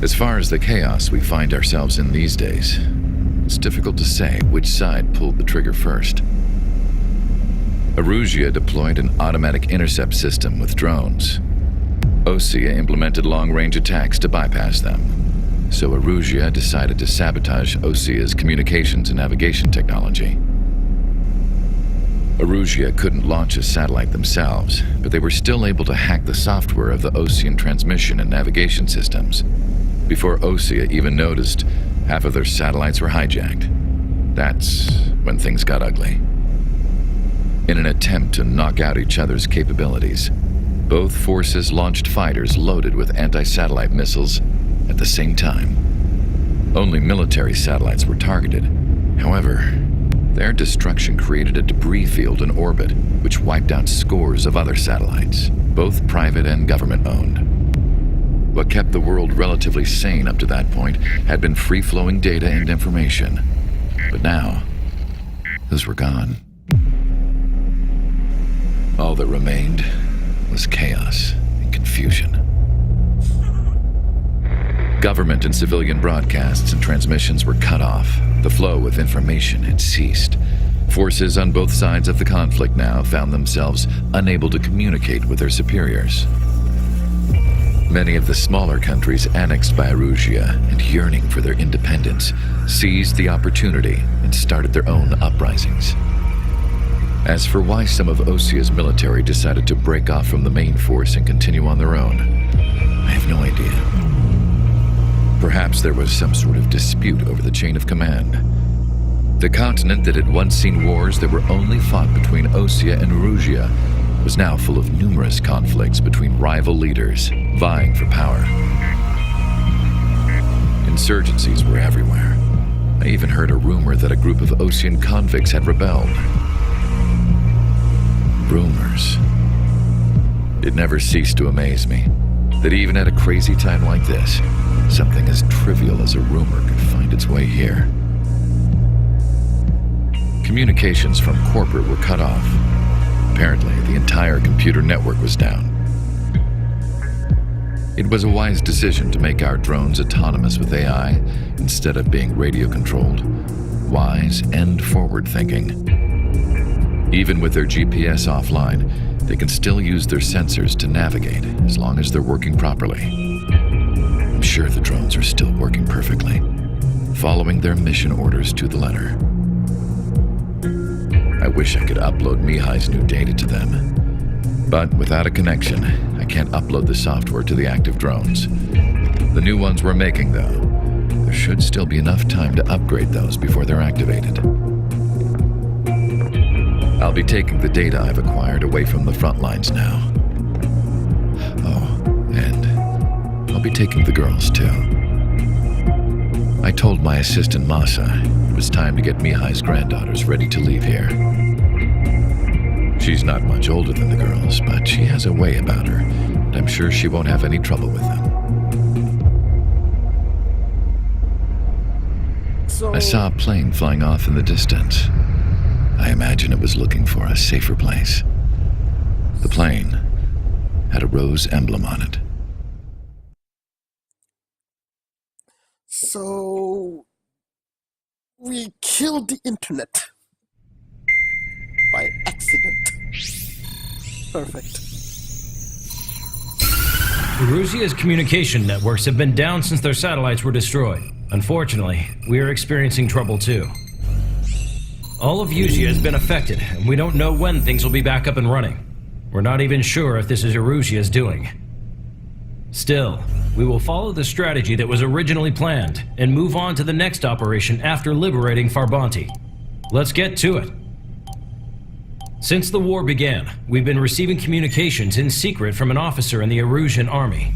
As far as the chaos we find ourselves in these days, it's difficult to say which side pulled the trigger first. Erusia deployed an automatic intercept system with drones. Osea implemented long-range attacks to bypass them, so Erusia decided to sabotage Osea's communications and navigation technology. Erusia couldn't launch a satellite themselves, but they were still able to hack the software of the Osean transmission and navigation systems. Before Osea even noticed, half of their satellites were hijacked. That's when things got ugly. In an attempt to knock out each other's capabilities, both forces launched fighters loaded with anti-satellite missiles at the same time. Only military satellites were targeted. However, their destruction created a debris field in orbit, which wiped out scores of other satellites, both private and government-owned. What kept the world relatively sane up to that point had been free-flowing data and information. But now, those were gone. All that remained was chaos and confusion. Government and civilian broadcasts and transmissions were cut off. The flow of information had ceased. Forces on both sides of the conflict now found themselves unable to communicate with their superiors. Many of the smaller countries annexed by Erusia and yearning for their independence seized the opportunity and started their own uprisings. As for why some of Osea's military decided to break off from the main force and continue on their own, I have no idea. Perhaps there was some sort of dispute over the chain of command. The continent that had once seen wars that were only fought between Osea and Erusia was now full of numerous conflicts between rival leaders vying for power. Insurgencies were everywhere. I even heard a rumor that a group of Osean convicts had rebelled. Rumors. It never ceased to amaze me that even at a crazy time like this, something as trivial as a rumor could find its way here. Communications from corporate were cut off. Apparently, the entire computer network was down. It was a wise decision to make our drones autonomous with AI instead of being radio-controlled. Wise and forward-thinking. Even with their GPS offline, they can still use their sensors to navigate as long as they're working properly. I'm sure the drones are still working perfectly, following their mission orders to the letter. I wish I could upload Mihai's new data to them. But without a connection, I can't upload the software to the active drones. The new ones we're making, though, there should still be enough time to upgrade those before they're activated. I'll be taking the data I've acquired away from the front lines now. Oh, and I'll be taking the girls, too. I told my assistant Masa it was time to get Mihai's granddaughters ready to leave here. She's not much older than the girls, but she has a way about her, and I'm sure she won't have any trouble with them. I saw a plane flying off in the distance. I imagine it was looking for a safer place. The plane had a rose emblem on it. So, we killed the internet by accident. Perfect. Erusia's communication networks have been down since their satellites were destroyed. Unfortunately, we are experiencing trouble too. All of Usia has been affected, and we don't know when things will be back up and running. We're not even sure if this is Erusia's doing. Still, we will follow the strategy that was originally planned and move on to the next operation after liberating Farbanti. Let's get to it. Since the war began, we've been receiving communications in secret from an officer in the Erusian army.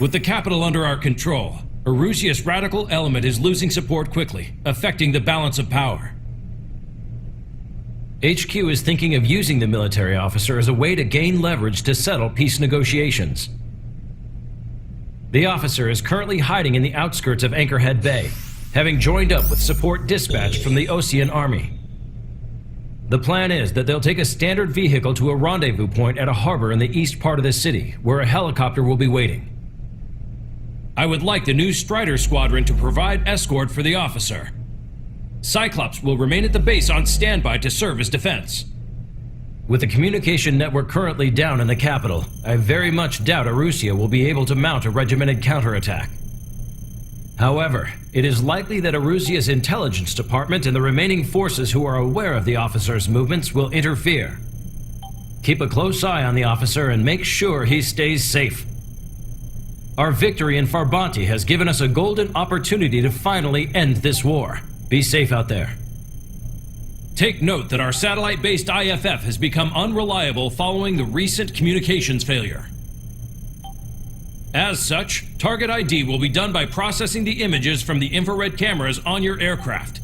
With the capital under our control, Erusia's radical element is losing support quickly, affecting the balance of power. HQ is thinking of using the military officer as a way to gain leverage to settle peace negotiations. The officer is currently hiding in the outskirts of Anchorhead Bay, having joined up with support dispatched from the Osean army. The plan is that they'll take a standard vehicle to a rendezvous point at a harbor in the east part of the city, where a helicopter will be waiting. I would like the new Strider Squadron to provide escort for the officer. Cyclops will remain at the base on standby to serve as defense. With the communication network currently down in the capital, I very much doubt Arusia will be able to mount a regimented counterattack. However, it is likely that Arusia's intelligence department and the remaining forces who are aware of the officer's movements will interfere. Keep a close eye on the officer and make sure he stays safe. Our victory in Farbanti has given us a golden opportunity to finally end this war. Be safe out there. Take note that our satellite-based IFF has become unreliable following the recent communications failure. As such, target ID will be done by processing the images from the infrared cameras on your aircraft.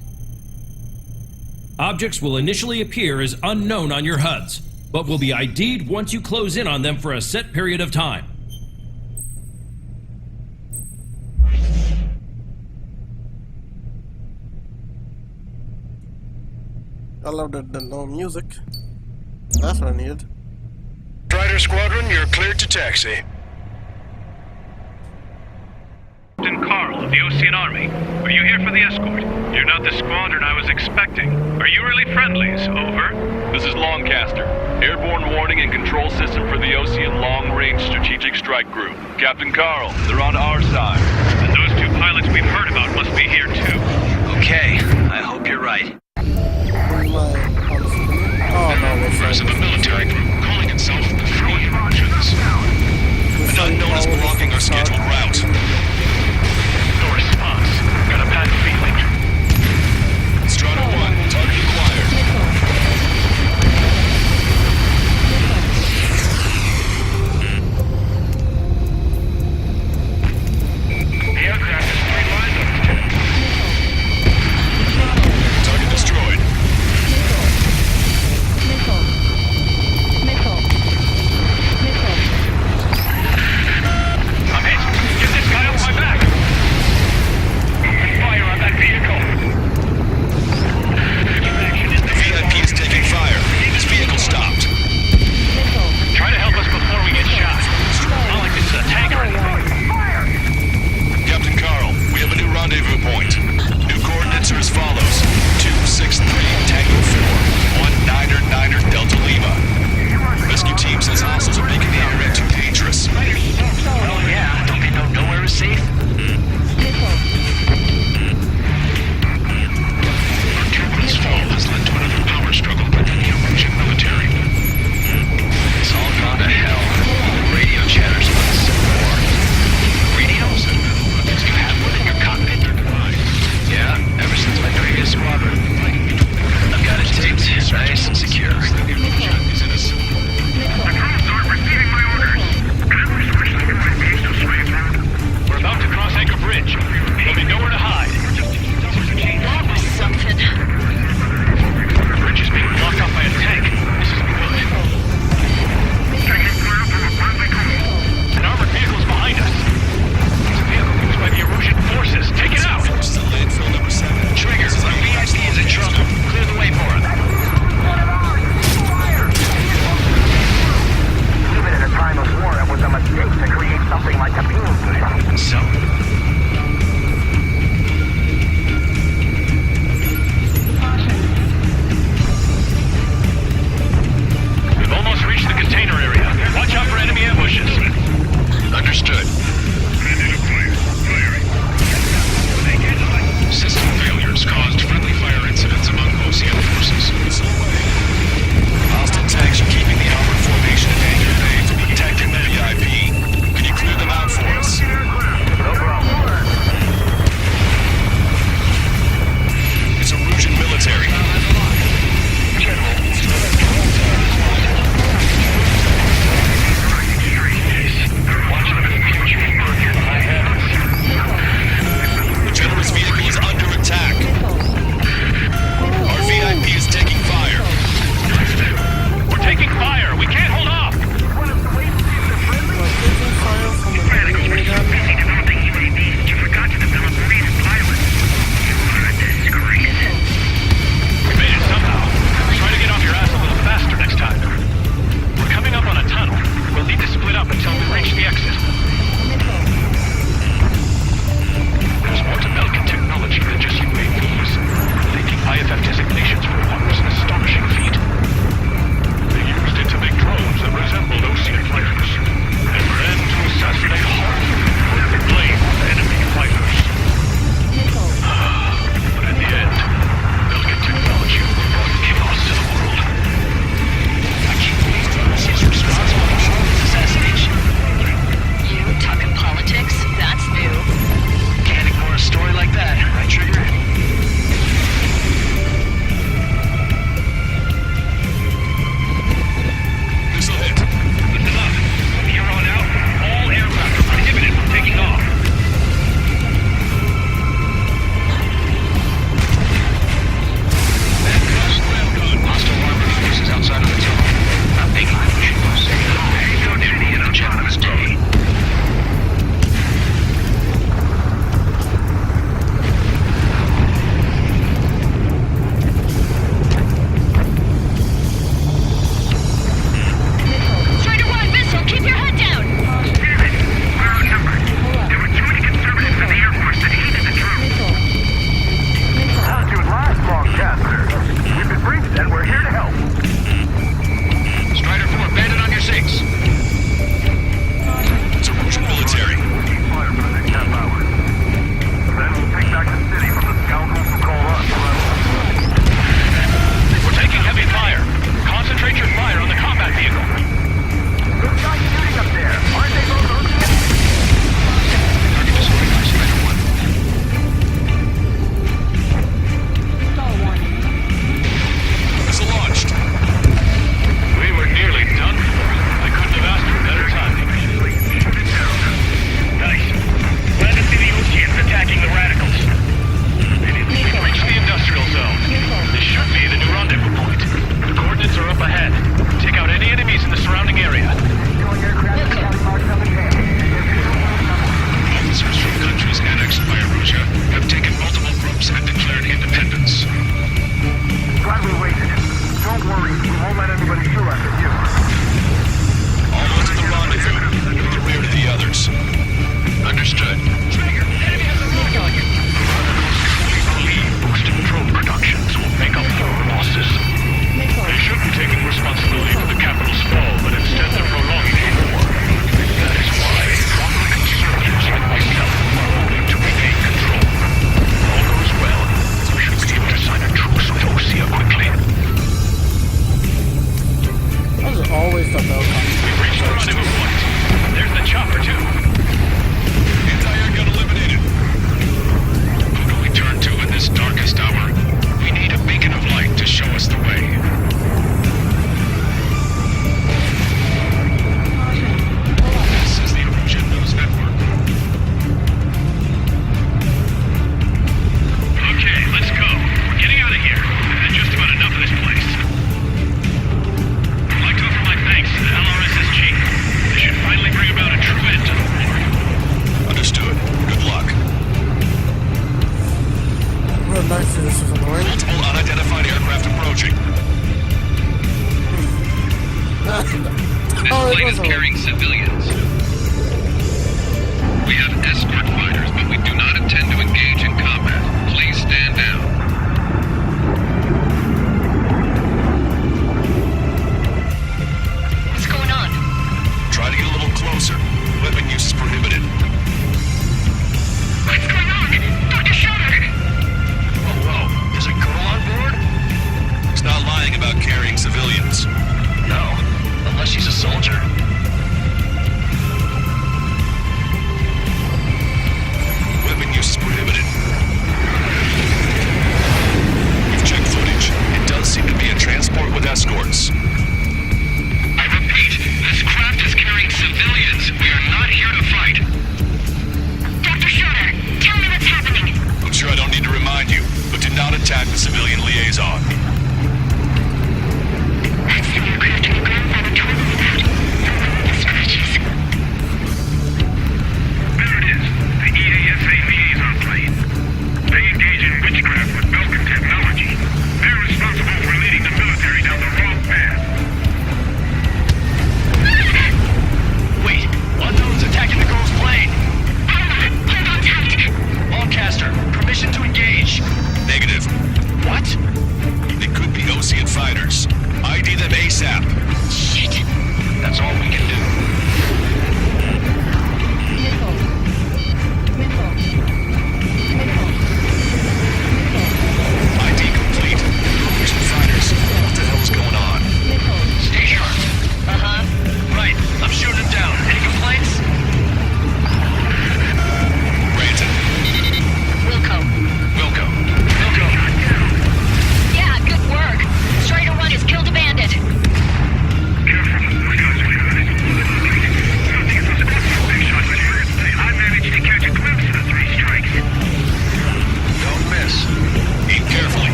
Objects will initially appear as unknown on your HUDs, but will be ID'd once you close in on them for a set period of time. I love the no music. That's what I needed. Strider Squadron, you're cleared to taxi. Captain Carl of the Ocean Army. Are you here for the escort? You're not the squadron I was expecting. Are you really friendlies? Over. This is Longcaster. Airborne warning and control system for the Ocean Long-Range Strategic Strike Group. Captain Carl, they're on our side. And those two pilots we've heard about must be here too. Okay, I hope you're right. Oh no, Members of a military group calling itself the Free Russians. An unknown is blocking our scheduled route. No response. Got a bad feeling. Strider 1, target acquired. The aircraft is three lines up, Lieutenant. Target destroyed. Plenty of points. There's the chopper, too. Anti-air gun eliminated. Who do we turn to in this darkest hour? We need a beacon of light to show us the way. This is the Erosion News Network. Okay, let's go. We're getting out of here. I've had just about enough of this place. I'd like to offer my thanks to the LRS's chief. This should finally bring about a true end to the war. Understood. Good luck. Well, actually, this is annoying. Multiple unidentified aircraft approaching. This Oh, it plane was is a- carrying civilians. We have escort fighters, but we do not intend to engage in combat. Please stand down. What's going on? Try to get a little closer. Weapon use is prohibited. What's going on? Dr. Shutter! Whoa. There's a girl on board? He's not lying about carrying civilians. No, unless she's a soldier. Weapon use is prohibited.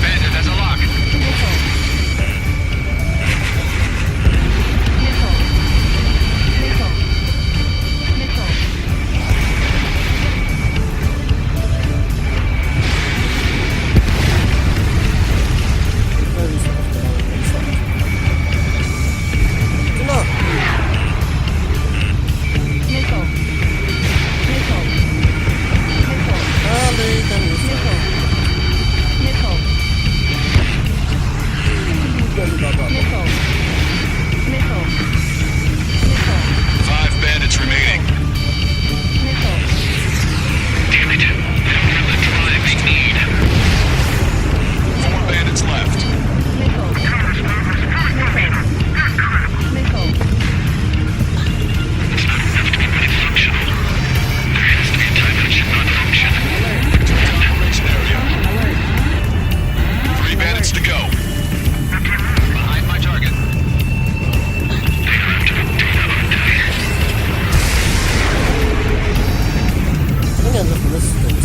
Bandit, that's a lock. Five bandits remaining. Damn it. I don't have the drive they need. Four bandits left. It's not enough to be fully functional. There has to be a time when it should not function. Operation area. Three bandits to go. Behind my target. They don't have to put data on die. I think I just missed things.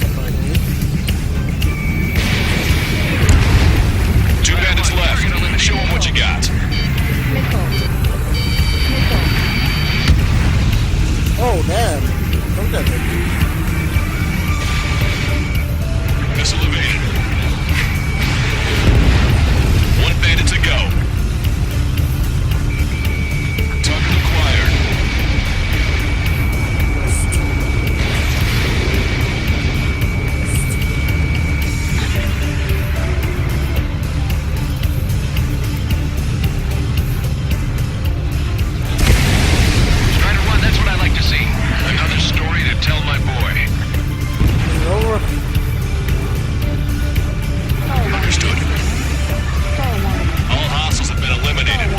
Surprisingly. Two bandits left. Show them what you got. Oh, damn. Look at it. Missile evaded. One bandit to go. Target acquired. Strider 1, that's what I like to see. Another story to tell my boy. It's over. Understood. All hostiles have been eliminated.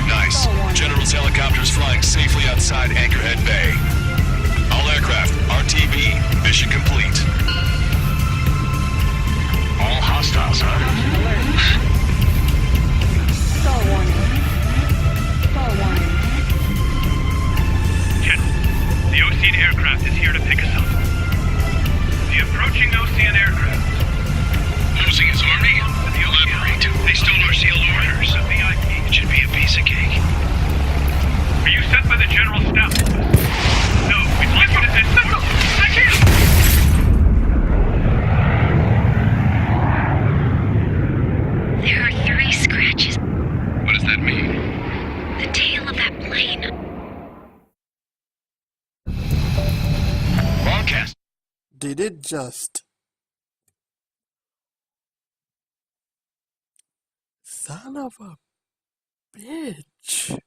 Nice. General's helicopter is flying safely outside Anchorhead Bay. All aircraft, RTB, mission complete. All hostiles, huh? General, the Ocean aircraft is here to pick us up. The approaching Ocean aircraft. Losing his army? Elaborate. They stole our sealed orders. A VIP. It should be a piece of cake. Are you sent by the General's staff? No, we'd like you to send... No, I can't! There are 3 scratches. What does that mean? The tail of that plane. Broadcast. Did it just? Son of a bitch.